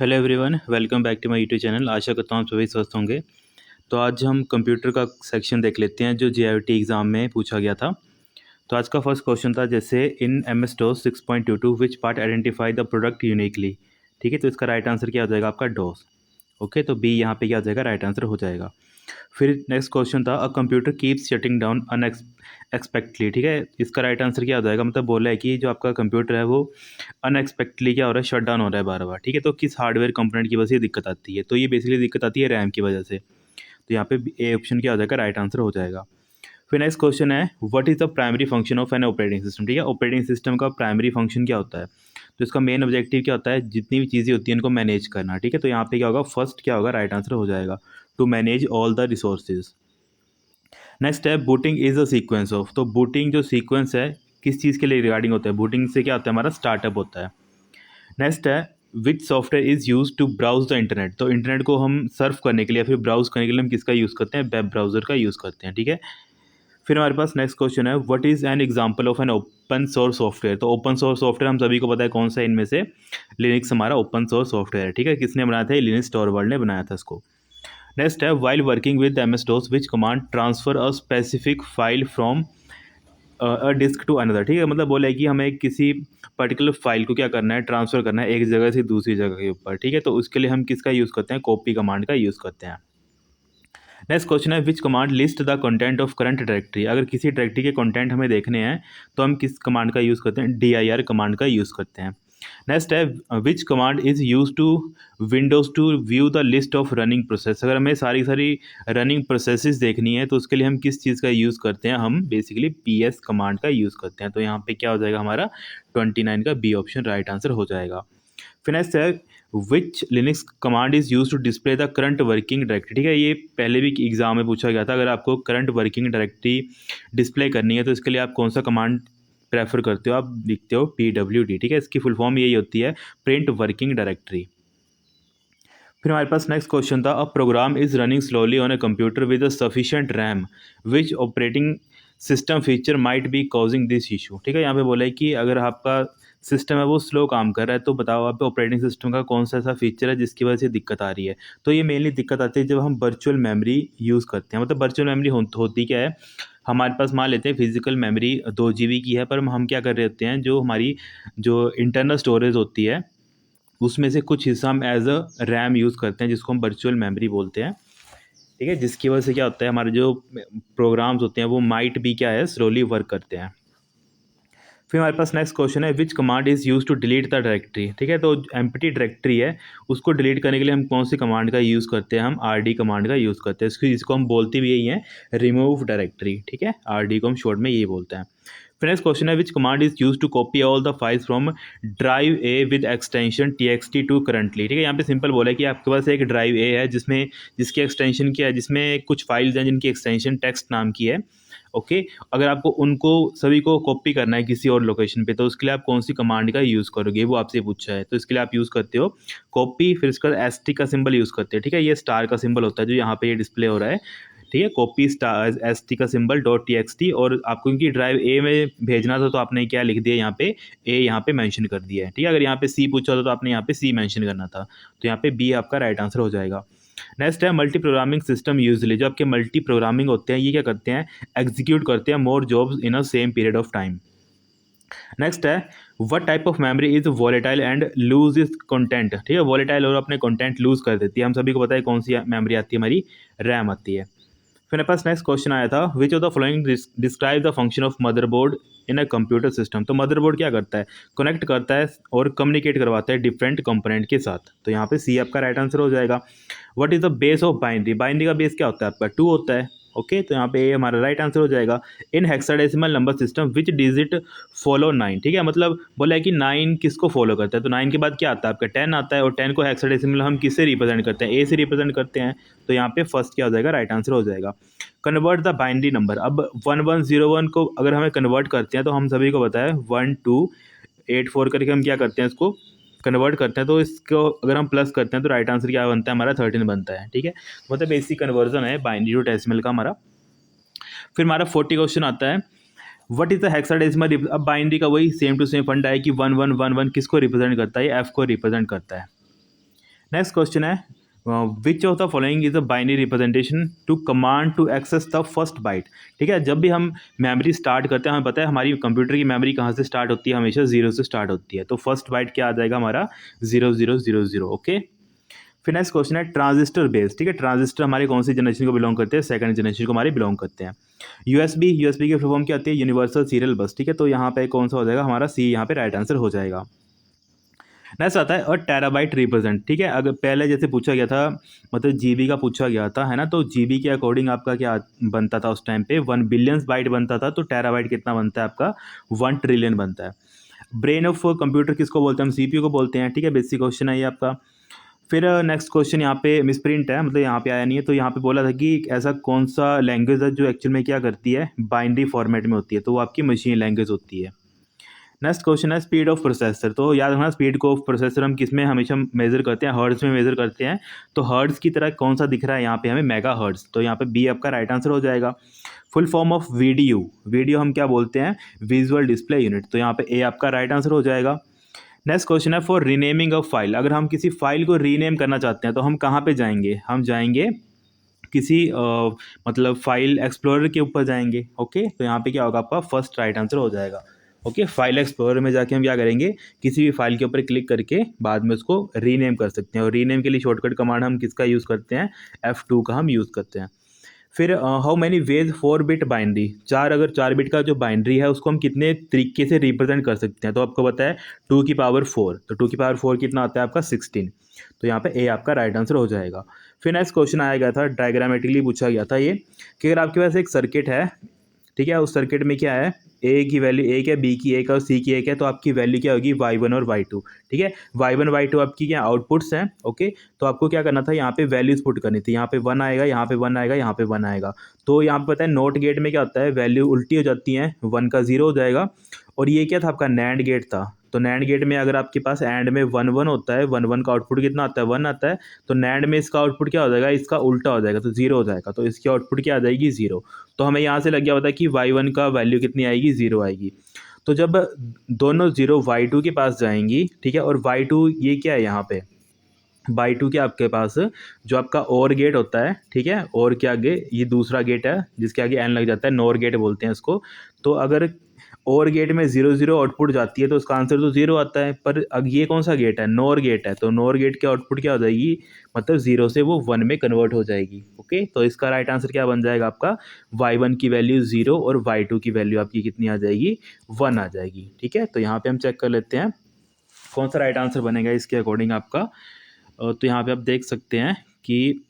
Hello everyone, welcome back to my YouTube channel. आशा करता हूँ आप सभी स्वस्थ होंगे। तो आज हम कंप्यूटर का सेक्शन देख लेते हैं जो JIT एग्ज़ाम में पूछा गया था। तो आज का फर्स्ट क्वेश्चन था, जैसे इन MS DOS 6.22 which part identify the product uniquely. ठीक है, तो इसका राइट आंसर क्या हो जाएगा आपका डोस। ओके, तो बी यहाँ पे क्या हो जाएगा, राइट आंसर हो जाएगा। फिर नेक्स्ट क्वेश्चन था, a computer keeps shutting down unexpectedly. ठीक है, इसका राइट आंसर क्या हो जाएगा, मतलब बोला है कि जो आपका कंप्यूटर है वो अनएक्सपेक्टली क्या हो रहा है, शट डाउन हो रहा है बार बार। ठीक है, तो किस हार्डवेयर कंपोनेंट की वजह से ये दिक्कत आती है, तो ये बेसिकली दिक्कत आती है रैम की वजह से। तो यहाँ पे ए ऑप्शन क्या हो जाएगा, राइट आंसर हो जाएगा। फिर नेक्स्ट क्वेश्चन है, what is the primary function of an operating system. ठीक है, ऑपरेटिंग सिस्टम का प्राइमरी फंक्शन क्या होता है, तो इसका मेन ऑब्जेक्टिव क्या होता है, जितनी भी चीज़ें होती हैं उनको मैनेज करना। ठीक है, तो यहाँ पे क्या होगा, फर्स्ट क्या होगा, राइट आंसर हो जाएगा, to manage all the resources. Next है, booting is a sequence of. तो बूटिंग जो सीक्वेंस है किस चीज़ के लिए रिगार्डिंग होता है, बूटिंग से क्या होता है, हमारा स्टार्टअप होता है। नेक्स्ट है, which software is use to browse the internet. तो इंटरनेट को हम सर्फ करने के लिए या फिर ब्राउज करने के लिए हम किसका यूज़ करते हैं, वेब ब्राउज़र का यूज़ करते हैं। ठीक है, फिर हमारे पास नेक्स्ट क्वेश्चन है, what is an example of an open source software. तो ओपन सोर्स सॉफ्टवेयर हम सभी को पता है कौन सा है इनमें से, लिनक्स हमारा ओपन सोर्स सॉफ्टवेयर है। ठीक है, किसने बनाया था, लिनक्स टॉरवल्ड ने बनाया था इसको। नेक्स्ट है, while working with MS DOS which command transfer a specific file from a disk to another. ठीक है, मतलब बोला है कि हमें किसी पर्टिकुलर फाइल को क्या करना है, ट्रांसफ़र करना है एक जगह से दूसरी जगह के ऊपर। ठीक है, तो उसके लिए हम किसका यूज़ करते हैं, कॉपी कमांड का यूज़ करते हैं। नेक्स्ट क्वेश्चन है, which command list the content of current directory. अगर किसी डायरेक्टरी के कंटेंट हमें देखने हैं तो हम किस कमांड का यूज़ करते हैं, DIR कमांड का यूज़ करते हैं। नेक्स्ट है, which command is use to windows to view the list of running process. अगर हमें सारी सारी रनिंग प्रोसेसेस देखनी है तो उसके लिए हम किस चीज़ का यूज़ करते हैं, हम बेसिकली PS कमांड का यूज़ करते हैं। तो यहाँ पे क्या हो जाएगा हमारा 29 का बी ऑप्शन राइट आंसर हो जाएगा। फिर नेक्स्ट है, which Linux command is use to display the current working directory. ठीक है, ये पहले भी एग्जाम में पूछा गया था, अगर आपको करंट वर्किंग डायरेक्टरी डिस्प्ले करनी है तो इसके लिए आप कौन सा कमांड प्रेफर करते हो, आप लिखते हो PWD। ठीक है, इसकी फुल फॉर्म यही होती है, प्रिंट वर्किंग डायरेक्टरी। फिर हमारे पास नेक्स्ट क्वेश्चन था, a program is running slowly on a computer with a sufficient RAM which operating system feature might be causing this issue. ठीक है, यहाँ पे बोला है कि अगर आपका सिस्टम है वो स्लो काम कर रहा है तो बताओ आप ऑपरेटिंग सिस्टम का कौन सा ऐसा फीचर है जिसकी वजह से दिक्कत आ रही है। तो ये मेनली दिक्कत आती है जब हम वर्चुअल मेमोरी यूज़ करते हैं। मतलब वर्चुअल मेमोरी होती क्या है, हमारे पास मान लेते हैं फिजिकल मेमोरी 2 GB की है, पर हम क्या कर रहे होते हैं, जो हमारी जो इंटरनल स्टोरेज होती है उसमें से कुछ हिस्सा हम एज अ रैम यूज़ करते हैं, जिसको हम वर्चुअल मेमोरी बोलते हैं। ठीक है, जिसकी वजह से क्या होता है, हमारे जो प्रोग्राम्स होते हैं वो माइट भी क्या है, स्लोली वर्क करते हैं। फिर हमारे पास नेक्स्ट क्वेश्चन है, which command is use to delete the directory. ठीक है, तो एम्प्टी डायरेक्टरी है उसको डिलीट करने के लिए हम कौन सी कमांड का यूज़ करते हैं, हम RD कमांड का यूज़ करते हैं। इसको हम बोलते भी यही हैं, रिमूव डायरेक्टरी। ठीक है, RD को हम शॉर्ट में यही बोलते हैं। फिर नेक्स्ट क्वेश्चन है, which command is use to copy all the files from drive A with extension TXT to currently. ठीक है, यहाँ पे सिंपल बोला है कि आपके पास एक ड्राइव ए है जिसमें जिसकी एक्सटेंशन क्या है, जिसमें कुछ फाइल्स हैं जिनकी एक्सटेंशन टेक्स्ट नाम की है। ओके, अगर आपको उनको सभी को कॉपी करना है किसी और लोकेशन पे तो उसके लिए आप कौन सी कमांड का यूज़ करोगे, वो आपसे पूछा है। तो इसके लिए आप यूज़ करते हो कॉपी, फिर इसका ST का सिंबल यूज़ करते हैं। ठीक है, ये स्टार का सिंबल होता है जो यहाँ पे ये डिस्प्ले हो रहा है। ठीक है, कॉपी स्टार ST का सिंबल .txt, और आपको क्योंकि ड्राइव ए में भेजना था तो आपने क्या लिख दिया, यहाँ पे ए यहाँ पे मेंशन कर दिया है। ठीक है, अगर यहाँ पे C पूछा था तो आपने यहाँ पे C मेंशन करना था, तो यहाँ पे B आपका राइट आंसर हो जाएगा। नेक्स्ट है, मल्टी प्रोग्रामिंग सिस्टम यूजली, जो आपके मल्टी प्रोग्रामिंग होते हैं ये क्या करते हैं, एग्जीक्यूट करते हैं more jobs in a same period of time. Next है, what type of memory is volatile and lose is content. ठीक है, वॉलेटाइल और अपने कंटेंट लूज कर देती है, हम सभी को पता है कौन सी मेमोरी आती है, हमारी रैम आती है। फिर मेरे पास नेक्स्ट क्वेश्चन आया था, विच of the following describe the function of motherboard in a computer system. तो मदरबोर्ड क्या करता है, कनेक्ट करता है और कम्युनिकेट करवाता है डिफरेंट कंपोनेंट के साथ। तो यहाँ पे C आपका राइट आंसर हो जाएगा। What is the base of binary, binary का बेस क्या होता है आपका 2 होता है। ओके, तो यहाँ पे A हमारा राइट आंसर हो जाएगा। In hexadecimal number system which digit follow 9। ठीक है, मतलब बोला है कि 9 किसको फॉलो करता है, तो 9 के बाद क्या आता है आपका 10 आता है, और 10 को हेक्साडेसिमल हम किससे रिप्रेजेंट करते हैं, A से रिप्रेजेंट करते हैं। तो यहाँ पे फर्स्ट क्या हो जाएगा, राइट आंसर हो जाएगा। कन्वर्ट द बाइनरी नंबर, अब 1101 को अगर हमें कन्वर्ट करते हैं तो हम सभी को पता है 1284 करके हम क्या करते हैं, इसको कन्वर्ट करते हैं। तो इसको अगर हम प्लस करते हैं तो राइट आंसर क्या बनता है, हमारा 13 बनता है। ठीक है, मतलब बेसिक कन्वर्जन है बाइनरी टू डेसिमल का हमारा। फिर हमारा 40 क्वेश्चन आता है, व्हाट इज द हेक्साडेसिमल। अब बाइनरी का वही सेम टू सेम फंडा है कि 1111 किसको रिप्रेजेंट करता है, F को रिप्रेजेंट करता है। नेक्स्ट क्वेश्चन है which of the following is a binary representation to command to access the first byte. ठीक है, जब भी हम मेमोरी स्टार्ट करते हैं हमें पता है हमारी कंप्यूटर की मेमोरी कहाँ से स्टार्ट होती है, हमेशा जीरो से स्टार्ट होती है। तो फर्स्ट बाइट क्या आ जाएगा हमारा 0000। ओके, फिर नेक्स्ट क्वेश्चन है ट्रांजिस्टर बेस। ठीक है, ट्रांजिस्टर हमारे कौन सी जनरेशन को बिलोंग करते हैं, सेकंड जनरेशन को हमारे बिलोंग करते हैं। यूएसबी की फुल फॉर्म क्या आती है, यूनिवर्सल सीरियल बस। ठीक है, तो यहाँ पे कौन सा हो जाएगा हमारा सी, यहाँ पे राइट आंसर हो जाएगा। नेक्स्ट आता है और टेराबाइट रिप्रेजेंट। ठीक है, अगर पहले जैसे पूछा गया था मतलब जीबी का पूछा गया था, है ना, तो जीबी के अकॉर्डिंग आपका क्या बनता था उस टाइम पे 1 बिलियन बाइट बनता था, तो टेराबाइट कितना बनता है आपका 1 ट्रिलियन बनता है। ब्रेन ऑफ कंप्यूटर किसको बोलते हैं, हम सीपीयू को बोलते हैं। ठीक है, बेसिक क्वेश्चन है ये आपका। फिर नेक्स्ट क्वेश्चन यहाँ पे मिसप्रिंट है, मतलब यहाँ पे आया नहीं है, तो यहाँ पे बोला था कि ऐसा कौन सा लैंग्वेज है जो एक्चुअल में क्या करती है, बाइनरी फॉर्मेट में होती है, तो वो आपकी मशीन लैंग्वेज होती है। नेक्स्ट क्वेश्चन है स्पीड ऑफ प्रोसेसर। तो याद रखना स्पीड को ऑफ प्रोसेसर हम किस में हमेशा मेजर करते हैं, हर्ट्ज में मेजर करते हैं। तो हर्ट्ज की तरह कौन सा दिख रहा है यहाँ पे हमें, मेगा हर्ट्ज। तो यहाँ पे बी आपका राइट आंसर हो जाएगा। Full form of video, video हम क्या बोलते हैं, विजुअल डिस्प्ले यूनिट। तो यहाँ पे ए आपका राइट आंसर हो जाएगा। नेक्स्ट क्वेश्चन है फॉर रीनेमिंग ऑफ फाइल। अगर हम किसी फाइल को रीनेम करना चाहते हैं तो हम कहाँ पे जाएंगे, हम जाएंगे किसी मतलब फाइल एक्सप्लोरर के ऊपर जाएंगे। ओके, तो यहाँ पे क्या होगा आपका फर्स्ट राइट आंसर हो जाएगा। ओके, फाइल एक्सप्लोरर में जाके हम क्या करेंगे, किसी भी फाइल के ऊपर क्लिक करके बाद में उसको रीनेम कर सकते हैं। और रीनेम के लिए शॉर्टकट कमांड हम किसका यूज़ करते हैं, F2 का हम यूज़ करते हैं। फिर how many ways 4 bit binary, अगर 4 बिट का जो बाइनरी है उसको हम कितने तरीके से रिप्रेजेंट कर सकते हैं, तो आपको पता है 2 की पावर 4। तो 2 की पावर 4 कितना आता है आपका 16। तो यहाँ पे ए आपका राइट आंसर हो जाएगा। फिर नेक्स्ट क्वेश्चन आया गया था, डायग्रामेटिकली पूछा गया था ये कि अगर आपके पास एक सर्किट है, ठीक है, उस सर्किट में क्या है, ए की वैल्यू एक है, बी की एक है और सी की एक है, तो आपकी वैल्यू क्या होगी y1 और y2। ठीक है, y1 y2 आपकी क्या आउटपुट्स हैं। ओके, तो आपको क्या करना था, यहाँ पे वैल्यूज पुट करनी थी। यहाँ पे 1 आएगा, यहाँ पे 1 आएगा, यहाँ पे 1 आएगा। तो यहाँ पे पता है नोट गेट में क्या होता है, वैल्यू उल्टी हो जाती है, 1 का 0 हो जाएगा। और ये क्या था आपका नैंड गेट था। तो नैंड गेट में अगर आपके पास एंड में 1 1 होता है, 1 1 का आउटपुट कितना आता है, 1 आता है। तो नैंड में इसका आउटपुट क्या हो जाएगा, इसका उल्टा हो जाएगा, तो 0 हो जाएगा। तो इसकी आउटपुट क्या आ जाएगी 0। तो हमें यहाँ से लग गया होता है कि y1 का वैल्यू कितनी आएगी, 0 आएगी। तो जब दोनों 0 y2 के पास जाएंगी, ठीक है, और y2 ये क्या है यहाँ पे y2 के आपके पास जो आपका और गेट होता है, ठीक है, और के आगे ये दूसरा गेट है जिसके आगे एन लग जाता है, नोर गेट बोलते हैं इसको। तो अगर और गेट में 0 0 आउटपुट जाती है तो उसका आंसर तो 0 आता है। पर अब ये कौन सा गेट है, नोर गेट है, तो नोर गेट की आउटपुट क्या हो जाएगी, मतलब 0 से वो 1 में कन्वर्ट हो जाएगी। ओके, तो इसका राइट आंसर क्या बन जाएगा आपका, y1 की वैल्यू 0 और y2 की वैल्यू आपकी कितनी आ जाएगी, 1 आ जाएगी। ठीक है, तो यहाँ पे हम चेक कर लेते हैं कौन सा राइट आंसर बनेगा इसके अकॉर्डिंग आपका। तो यहाँ पे आप देख सकते हैं कि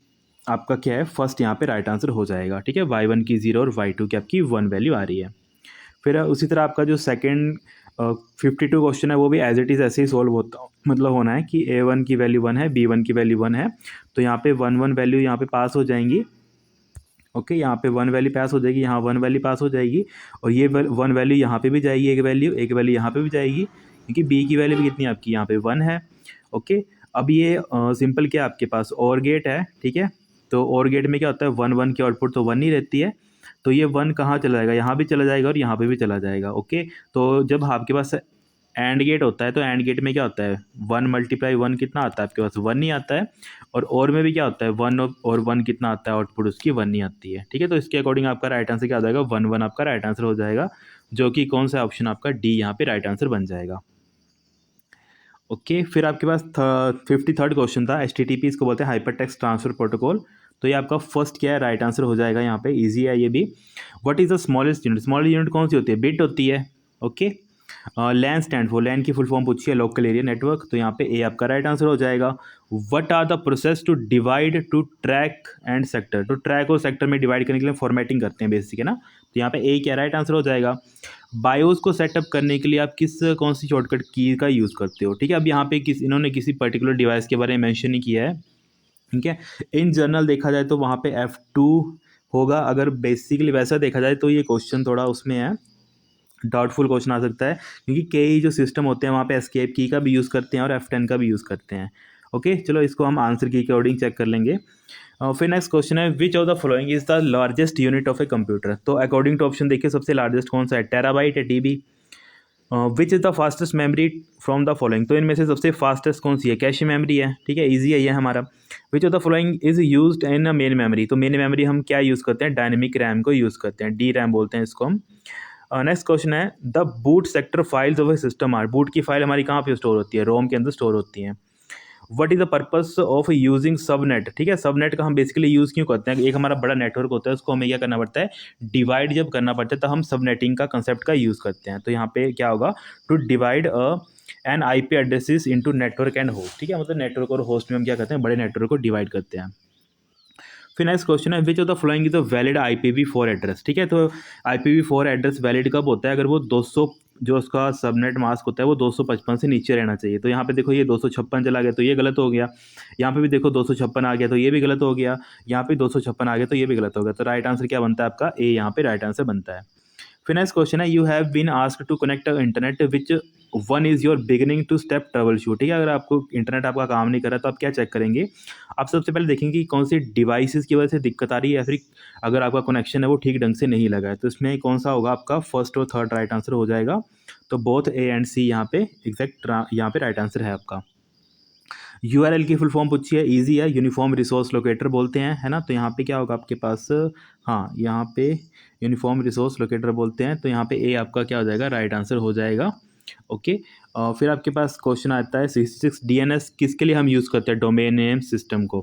आपका क्या है, फर्स्ट यहाँ पे राइट आंसर हो जाएगा। ठीक है, y1 की 0 और y2 की आपकी 1 वैल्यू आ रही है। फिर उसी तरह आपका जो सेकंड 52 क्वेश्चन है वो भी एज इट इज़ ऐसे ही सॉल्व होता मतलब होना है कि a1 की वैल्यू 1 है, b1 की वैल्यू 1 है। तो यहाँ पे 1 1 वैल्यू यहाँ पे पास हो जाएंगी। ओके, यहाँ पे 1 वैल्यू पास हो जाएगी, यहाँ 1 वैल्यू पास हो जाएगी, और ये 1 वैल्यू यहाँ पे भी जाएगी, एक वैल्यू यहाँ पे भी जाएगी, क्योंकि b की वैल्यू भी कितनी आपकी यहाँ पे 1 है। ओके, अब ये सिंपल क्या आपके पास और गेट है। ठीक है, तो और गेट में क्या होता है, 1 1 की आउटपुट तो 1 ही रहती है। तो ये 1 कहाँ चला जाएगा, यहाँ भी चला जाएगा और यहाँ पे भी चला जाएगा। ओके, तो जब आपके पास एंड गेट होता है तो एंड गेट में क्या होता है, 1 × 1 कितना आता है आपके पास, 1 ही आता है। और में भी क्या होता है, 1 और 1 कितना आता है, आउटपुट उसकी 1 ही आती है। ठीक है, तो इसके अकॉर्डिंग आपका राइट आंसर क्या आ जाएगा, 1 1 आपका राइट आंसर हो जाएगा, जो कि कौन सा ऑप्शन आपका डी यहाँ पे राइट आंसर बन जाएगा। ओके, फिर आपके पास 53rd क्वेश्चन था, HTTP इसको बोलते हैं हाइपर टेक्स्ट ट्रांसफर प्रोटोकॉल। तो ये आपका फर्स्ट क्या है, राइट आंसर हो जाएगा। यहाँ पे इजी है ये भी। What is the smallest unit, smallest unit कौन सी होती है, बिट होती है। ओके, लैन स्टैंड फॉर, लैन की फुल फॉर्म पूछी है लोकल एरिया नेटवर्क, तो यहाँ पे ए आपका राइट आंसर हो जाएगा। What are the process to divide to track and sector, तो ट्रैक और सेक्टर में डिवाइड करने के लिए फॉर्मेटिंग करते हैं बेसिक, है ना। तो यहाँ पे ए क्या राइट आंसर हो जाएगा। बायोस को सेटअप करने के लिए आप कौन सी शॉर्टकट की का यूज़ करते हो। ठीक है, अब यहाँ पे इन्होंने किसी पर्टिकुलर डिवाइस के बारे में मेंशन नहीं किया है। ठीक है, इन जनरल देखा जाए तो वहाँ पे F2 होगा। अगर बेसिकली वैसा देखा जाए तो ये क्वेश्चन थोड़ा उसमें है, डाउटफुल क्वेश्चन आ सकता है, क्योंकि कई जो सिस्टम होते हैं वहाँ पे एस्केप की का भी यूज़ करते हैं और F10 का भी यूज़ करते हैं। ओके, चलो इसको हम आंसर की अकॉर्डिंग चेक कर लेंगे। फिर नेक्स्ट क्वेश्चन है which of the following is the largest unit of a computer. तो अकॉर्डिंग टू ऑप्शन देखिए सबसे लार्जेस्ट कौन सा है, टेराबाइट है, TB, which is the fastest memory from the following, तो इनमें से सबसे फास्टेस्ट कौन सी है, कैश मेमोरी है, ठीक है, इजी है ये हमारा। विच of the following is used in main memory, तो मेन मेमोरी हम क्या यूज़ करते हैं, डायनेमिक रैम को यूज़ करते हैं, डी रैम बोलते हैं इसको हम। नेक्स्ट क्वेश्चन है the boot sector files of a system are, boot की फाइल हमारी कहाँ पे स्टोर होती है, रोम के अंदर स्टोर होती है। What is the purpose of using subnet, ठीक है, सबनेट का हम बेसिकली यूज़ क्यों करते हैं, एक हमारा बड़ा नेटवर्क होता है उसको हमें क्या करना पड़ता है, डिवाइड जब करना पड़ता है तो हम सबनेटिंग का कंसेप्ट का यूज़ करते हैं। तो यहाँ पे क्या होगा, to divide an IP addresses into network and host, ठीक है, मतलब नेटवर्क और होस्ट में हम क्या करते हैं, बड़े नेटवर्क को डिवाइड करते हैं। फिर नेक्स्ट क्वेश्चन है which of the following is a valid IPv4 address, ठीक है, तो IPv4 एड्रेस वैलिड कब होता है, अगर वो 200 जो उसका सबनेट मास्क होता है वो 255 से नीचे रहना चाहिए। तो यहाँ पे देखो ये 256 चला गया तो ये गलत हो गया, यहाँ पे भी देखो 256 आ गया तो ये भी गलत हो गया, यहाँ पे 256 आ गया तो ये भी गलत हो गया। तो राइट आंसर क्या बनता है आपका, ए यहाँ पे राइट आंसर बनता है। फिर नेक्स्ट क्वेश्चन है you have been asked to connect internet which one is your beginning to step troubleshoot, ठीक है, अगर आपको इंटरनेट आपका काम नहीं कर रहा तो आप क्या चेक करेंगे, आप सबसे पहले देखेंगे कि कौन सी डिवाइसेस की वजह से दिक्कत आ रही है या फिर अगर आपका कनेक्शन है वो ठीक ढंग से नहीं लगा है। तो इसमें कौन सा होगा आपका, फर्स्ट और थर्ड राइट आंसर हो जाएगा। तो बोथ ए एंड सी यहाँ पे एग्जैक्ट यहाँ पे राइट आंसर है आपका। URL की फुल फॉर्म पूछी है, इजी है, यूनिफॉर्म रिसोर्स लोकेटर बोलते हैं, है ना। तो यहाँ पे क्या होगा आपके पास, हाँ यहाँ पे यूनिफॉर्म रिसोर्स लोकेटर बोलते हैं, तो यहाँ पे ए आपका क्या हो जाएगा, राइट आंसर हो जाएगा। ओके, फिर आपके पास क्वेश्चन आता है 66 DNS किसके लिए हम यूज़ करते हैं, डोमेन नेम सिस्टम को,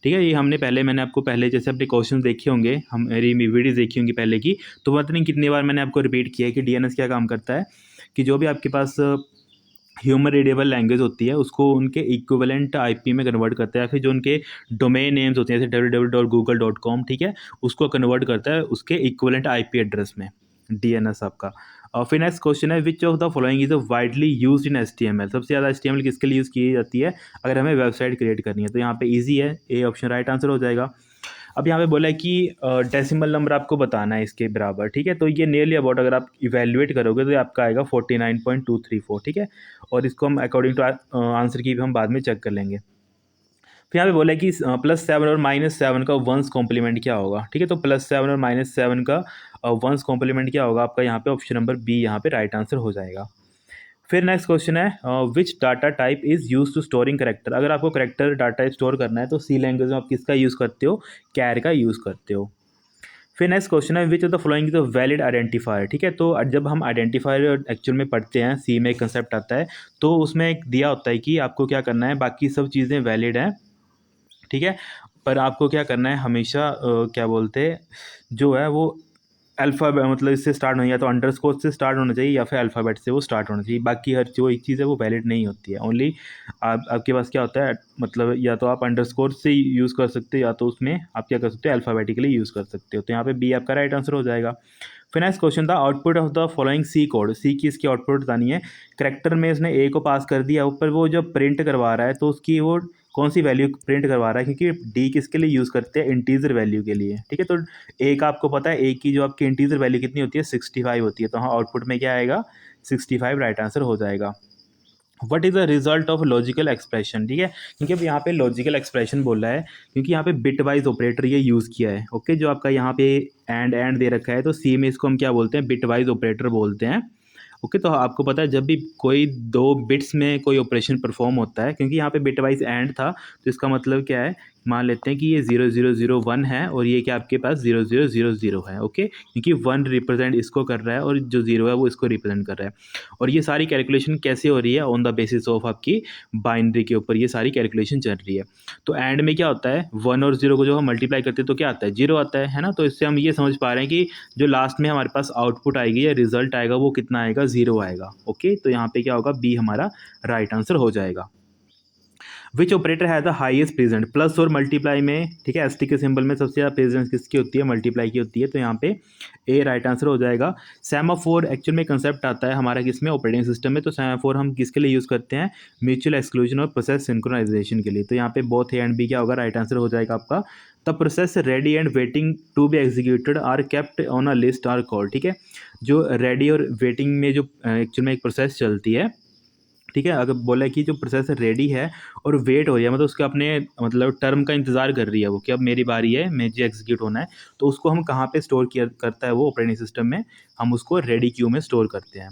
ठीक है, ये हमने पहले मैंने आपको पहले जैसे अपने क्वेश्चन देखे होंगे, हम मेरी वीडियोज़ देखी होंगी पहले की, तो पता नहीं कितनी बार मैंने आपको रिपीट किया है कि DNS क्या काम करता है, कि जो भी आपके पास ह्यूमन रीडेबल लैंग्वेज होती है उसको उनके इक्विवेलेंट IP में कन्वर्ट करता है, फिर जो उनके डोमेन नेम्स होते हैं जैसे www.google.com, ठीक है, उसको कन्वर्ट करता है उसके इक्विवेलेंट IP एड्रेस में, DNS आपका। और फिर नेक्स्ट क्वेश्चन है which of the following is widely use in HTML, सबसे ज़्यादा HTML किसके लिए यूज़ की जाती है अगर हमें वेबसाइट क्रिएट करनी है। तो यहाँ पे ईजी है, ए ऑप्शन राइट आंसर हो जाएगा। अब यहाँ पे बोला है कि डेसिमल नंबर आपको बताना है इसके बराबर, ठीक है, तो ये नियरली अबाउट अगर आप इवेल्युएट करोगे तो ये आपका आएगा 49.234, ठीक है, और इसको हम अकॉर्डिंग टू आंसर की भी हम बाद में चेक कर लेंगे। फिर यहाँ पे बोला है कि +7 और -7 का वंस कॉम्प्लीमेंट क्या होगा, ठीक है, तो +7 और -7 का वंस कॉम्प्लीमेंट क्या होगा आपका, यहाँ पे ऑप्शन नंबर बी यहाँ पे राइट आंसर हो जाएगा। फिर नेक्स्ट क्वेश्चन है which data type is use to storing character, अगर आपको करेक्टर डाटा स्टोर करना है तो सी लैंग्वेज में आप किसका यूज़ करते हो, कैर का यूज़ करते हो। फिर नेक्स्ट क्वेश्चन है which of the following is a valid identifier, ठीक है, तो जब हम आइडेंटिफायर एक्चुअल में पढ़ते हैं, सी में एक कंसेप्ट आता है तो उसमें एक दिया होता है कि आपको क्या करना है, बाकी सब चीज़ें वैलिड हैं, ठीक है, पर आपको क्या करना है हमेशा क्या बोलते हैं जो है वो अल्फ़ाबेट मतलब इससे स्टार्ट होना, या तो अंडरस्कोर से स्टार्ट होना चाहिए या फिर अल्फ़ाबेट से वो स्टार्ट होना चाहिए, बाकी हर जो एक चीज़ है वो वैलिड नहीं होती है। ओनली आपके पास क्या होता है, मतलब या तो आप अंडरस्कोर से यूज़ कर सकते हो या तो उसमें आप क्या कर सकते हो, अल्फ़ाबेटिकली यूज़ कर सकते हो। तो यहाँ पे बी आपका राइट आंसर हो जाएगा। फिर नेक्स्ट क्वेश्चन था output of the following C code, C की इसकी आउटपुट बतानी है, करेक्टर में इसने ए को पास कर दिया, ऊपर वो जब प्रिंट करवा रहा है तो उसकी वो कौन सी वैल्यू प्रिंट करवा रहा है, क्योंकि डी किसके लिए यूज़ करते हैं, इंटीजर वैल्यू के लिए, ठीक है, तो ए का आपको पता है ए की जो आपकी इंटीजर वैल्यू कितनी होती है, 65 होती है, तो हाँ आउटपुट में क्या आएगा, 65 राइट आंसर हो जाएगा। What is the result of logical expression, ठीक है, क्योंकि अब यहाँ पे लॉजिकल एक्सप्रेशन बोल रहा है क्योंकि यहाँ पे बिट वाइज ऑपरेटर ये यूज़ किया है। ओके, जो आपका यहाँ पे एंड दे रखा है तो सी में इसको हम क्या बोलते हैं, बिट वाइज ऑपरेटर बोलते हैं। ओके, तो आपको पता है जब भी कोई 2 बिट्स में कोई ऑपरेशन परफॉर्म होता है, क्योंकि यहाँ पे बिट वाइज एंड था तो इसका मतलब क्या है, मान लेते हैं कि ये 0001 है और ये क्या आपके पास 0000 है। ओके, क्योंकि 1 रिप्रेजेंट इसको कर रहा है और जो 0 है वो इसको रिप्रेजेंट कर रहा है, और ये सारी कैलकुलेशन कैसे हो रही है, ऑन द बेसिस ऑफ आपकी बाइनरी के ऊपर ये सारी कैलकुलेशन चल रही है। तो एंड में क्या होता है, 1 और 0 को जो हम मल्टीप्लाई करते हैं तो क्या आता है, 0 आता है ना। तो इससे हम ये समझ पा रहे हैं कि जो लास्ट में हमारे पास आउटपुट आएगी या रिजल्ट आएगा वो कितना आएगा, 0 आएगा। ओके, तो यहाँ पे क्या होगा, बी हमारा राइट आंसर हो जाएगा। विच ऑपरेटर है द हाईएस्ट प्रेजेंट, प्लस और मल्टीप्लाई में, ठीक है, एसटी के सिंबल में सबसे ज़्यादा प्रेजेंस किसकी होती है, मल्टीप्लाई की होती है, तो यहाँ पे ए राइट आंसर हो जाएगा। सेमाफोर एक्चुअल में कंसेप्ट आता है हमारा किसमें, ऑपरेटिंग सिस्टम में, तो सेमाफोर हम किसके लिए यूज़ करते हैं, म्यूचुअल एक्सक्लूजन और प्रोसेस सिंक्रोनाइजेशन के लिए। तो यहाँ पे बोथ ए एंड बी क्या होगा, राइट आंसर हो जाएगा आपका। The process ready and waiting to be executed are kept on a list are called, ठीक है, जो रेडी और वेटिंग में जो एक्चुअल में एक प्रोसेस चलती है, ठीक है, अगर बोला है कि जो प्रोसेस रेडी है और वेट हो रही है, मतलब उसके अपने मतलब टर्म का इंतजार कर रही है वो कि अब मेरी बारी है, मुझे एग्जीक्यूट होना है, तो उसको हम कहाँ पे स्टोर किया करता है वो ऑपरेटिंग सिस्टम में, हम उसको रेडी क्यू में स्टोर करते हैं।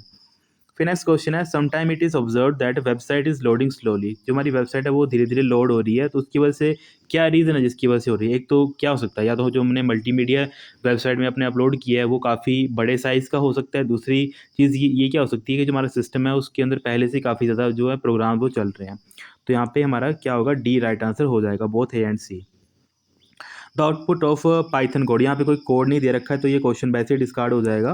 फिर नेक्स्ट क्वेश्चन है sometime it is observe that website is loading slowly, जो हमारी वेबसाइट है वो धीरे धीरे लोड हो रही है, तो उसकी वजह से क्या रीज़न है जिसकी वजह से हो रही है। एक तो क्या हो सकता है, या तो जो हमने मल्टीमीडिया वेबसाइट में अपने अपलोड किया है वो काफ़ी बड़े साइज़ का हो सकता है। दूसरी चीज़ ये क्या हो सकती है कि जो हमारा सिस्टम है उसके अंदर पहले से काफ़ी ज़्यादा जो है प्रोग्राम वो चल रहे हैं। तो यहाँ पे हमारा क्या होगा, डी राइट आंसर हो जाएगा, both A and C. The output of Python code, यहाँ पे कोई कोड नहीं दे रखा है तो ये क्वेश्चन वैसे डिस्कार्ड हो जाएगा।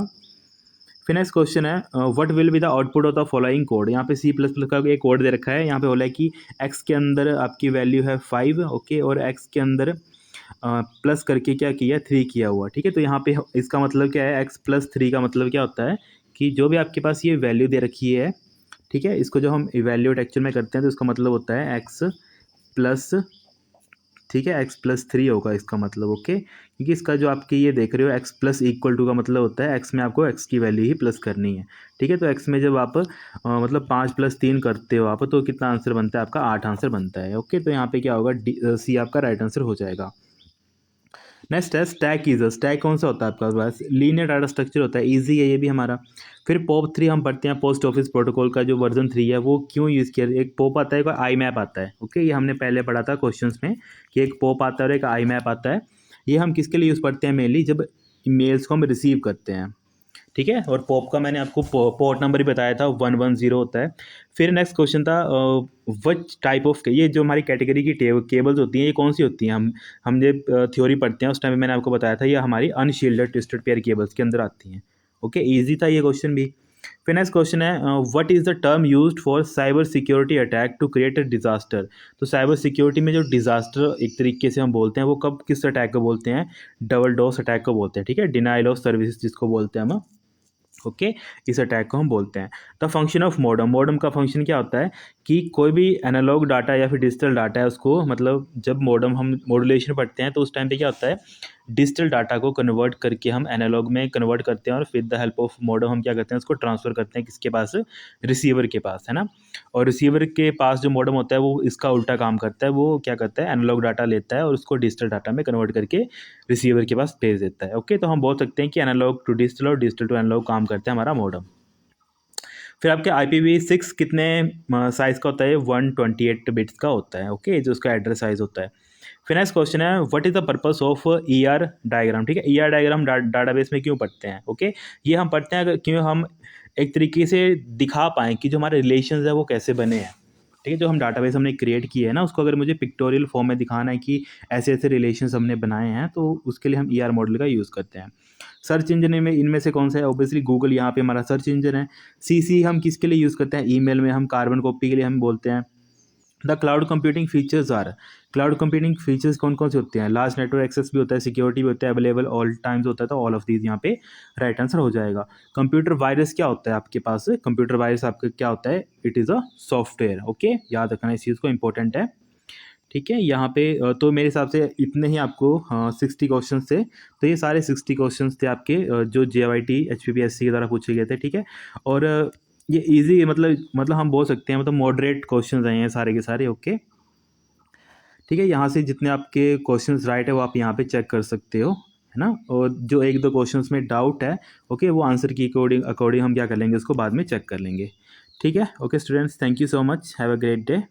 फिर नेक्स्ट क्वेश्चन है what will be the output of the following code. यहाँ पे सी प्लस प्लस का एक कोड दे रखा है, यहाँ पे बोला है कि एक्स के अंदर आपकी वैल्यू है 5, ओके, और एक्स के अंदर प्लस करके क्या किया, 3 किया हुआ, ठीक है। तो यहाँ पे इसका मतलब क्या है, एक्स प्लस 3 का मतलब क्या होता है कि जो भी आपके पास ये वैल्यू दे रखी है, ठीक है, इसको जो हम इवैल्यूएट एक्चुअल में करते हैं तो इसका मतलब होता है एक्स प्लस, ठीक है, एक्स प्लस 3 होगा इसका मतलब, ओके, क्योंकि इसका जो आपके ये देख रहे हो एक्स प्लस इक्वल टू का मतलब होता है एक्स में आपको एक्स की वैल्यू ही प्लस करनी है, ठीक है। तो एक्स में जब आप मतलब 5 + 3 करते हो आप, तो कितना आंसर बनता है आपका, 8 आंसर बनता है, ओके। तो यहाँ पे क्या होगा, सी आपका राइट आंसर हो जाएगा। नेक्स्ट है स्टैक ईजर। स्टैक कौन सा होता है आपका पास, लीनियर डाटा स्ट्रक्चर होता है, ईजी है ये भी हमारा। फिर पोप 3 हम पढ़ते हैं, पोस्ट ऑफिस प्रोटोकॉल का जो वर्जन 3 है वो क्यों यूज़ किया, एक पोप आता है, एक आई मैप आता है, ओके, ये हमने पहले पढ़ा था क्वेश्चंस में कि एक पोप आता है और एक आई मैप आता है। ये हम किसके लिए यूज़ करते हैं, मेनली जब ईमेल्स को हम रिसीव करते हैं, ठीक है। और पॉप का मैंने आपको पोर्ट नंबर ही बताया था, 110 होता है। फिर नेक्स्ट क्वेश्चन था व्हिच टाइप ऑफ, ये जो हमारी कैटेगरी की केबल्स होती हैं ये कौन सी होती हैं, हम जब थ्योरी पढ़ते हैं उस टाइम में मैंने आपको बताया था ये हमारी अनशील्डेड ट्विस्टेड पेयर केबल्स के अंदर आती हैं, ओके, ईजी था ये क्वेश्चन भी। फिर नेक्स्ट क्वेश्चन है what is the term used for cyber security attack to create a disaster. तो साइबर सिक्योरिटी में जो डिजास्टर एक तरीके से हम बोलते हैं वो कब किस अटैक को बोलते हैं, डबल डोस अटैक को बोलते हैं, ठीक है, डिनाइल ऑफ सर्विसेज जिसको बोलते हैं हम, ओके, इस अटैक को हम बोलते हैं। The function of modem, modem का फंक्शन क्या होता है कि कोई भी एनालॉग डाटा या फिर डिजिटल डाटा है उसको, मतलब जब मॉडम हम मॉड्यूलेशन पढ़ते हैं तो उस टाइम पे क्या होता है, डिजिटल डाटा को कन्वर्ट करके हम एनालॉग में कन्वर्ट करते हैं और फिर द हेल्प ऑफ मॉडम हम क्या करते हैं उसको ट्रांसफ़र करते हैं किसके पास, रिसीवर के पास, है ना। और रिसीवर के पास जो मॉडम होता है वो इसका उल्टा काम करता है, वो क्या करता है, एनालॉग डाटा लेता है और उसको डिजिटल डाटा में कन्वर्ट करके रिसीवर के पास भेज देता है, ओके। तो हम बोल सकते हैं कि एनालॉग टू डिजिटल और डिजिटल टू एनालॉग काम करता है हमारा मॉडम। फिर आपके IPv6 कितने साइज़ का होता है, 128 बिट्स का होता है, ओके, जो उसका एड्रेस साइज़ होता है। फिर नेक्स्ट क्वेश्चन है what is the purpose of ER diagram, ठीक है, ER डायग्राम डाटाबेस में क्यों पढ़ते हैं, ओके, ये हम पढ़ते हैं क्यों हम एक तरीके से दिखा पाएँ कि जो हमारे रिलेशंस है वो कैसे बने हैं, ठीक है। जो हम डाटाबेस हमने क्रिएट किए है ना उसको अगर मुझे पिक्टोरियल फॉर्म में दिखाना है कि ऐसे ऐसे रिलेशंस हमने बनाए हैं तो उसके लिए हम ER मॉडल का यूज़ करते हैं। सर्च इंजन में इनमें से कौन सा है, ऑब्वियसली गूगल यहाँ पे हमारा सर्च इंजन है। CC हम किसके लिए यूज़ करते हैं, ईमेल में हम कार्बन कॉपी के लिए हम बोलते हैं। The cloud computing features are, cloud computing features कौन कौन से होते हैं, लार्ज नेटवर्क एक्सेस भी होता है, सिक्योरिटी भी होता है, अवेलेबल ऑल टाइम्स होता है, तो ऑल ऑफ दीज यहाँ पे राइट आंसर हो जाएगा। कंप्यूटर वायरस क्या होता है आपके पास, कंप्यूटर वायरस आपका क्या होता है, it is a software, okay, याद रखना इस चीज़ को, इंपॉर्टेंट है, ठीक है। यहाँ पे तो मेरे हिसाब से इतने ही आपको 60 क्वेश्चन थे, तो ये सारे 60 क्वेश्चन थे आपके जो JYT HPPSC के द्वारा पूछे गए थे, ठीक है। और ये इजी मतलब हम बोल सकते हैं मतलब मॉडरेट क्वेश्चन आए हैं सारे के सारे, ओके, ठीक है। यहाँ से जितने आपके क्वेश्चंस राइट है वो आप यहाँ पे चेक कर सकते हो, है ना। और जो एक दो क्वेश्चंस में डाउट है, ओके, वो आंसर की अकॉर्डिंग हम क्या कर लेंगे उसको बाद में चेक कर लेंगे, ठीक है। Okay students, thank you so much, have a great day.